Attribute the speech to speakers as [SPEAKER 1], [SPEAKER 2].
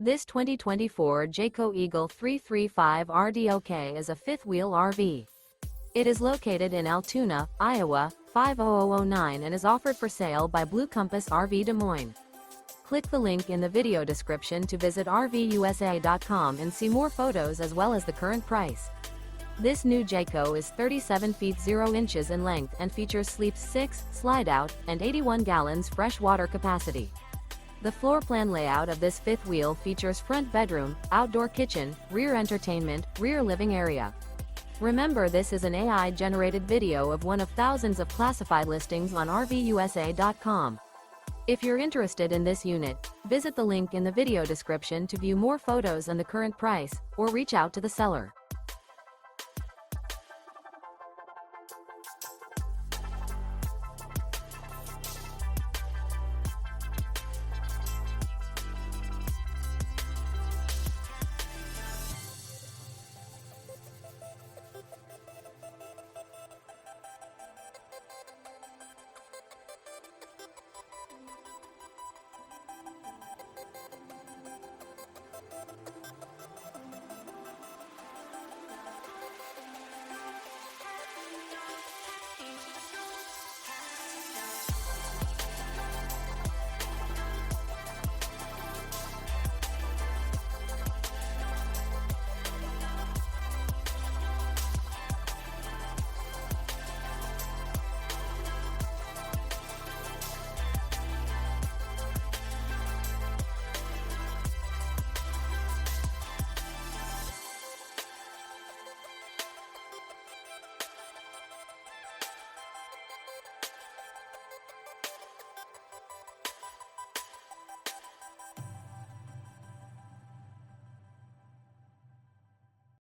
[SPEAKER 1] This 2024 Jayco Eagle 335 RDOK is a fifth-wheel RV. It is located in Altoona, Iowa, 50009 and is offered for sale by Blue Compass RV Des Moines. Click the link in the video description to visit RVUSA.com and see more photos as well as the current price. This new Jayco is 37 feet 0 inches in length and features sleeps 6, slide-out, and 81 gallons fresh water capacity. The floor plan layout of this fifth wheel features front bedroom, outdoor kitchen, rear entertainment, rear living area. Remember, this is an AI-generated video of one of thousands of classified listings on RVUSA.com. If you're interested in this unit, visit the link in the video description to view more photos and the current price, or reach out to the seller.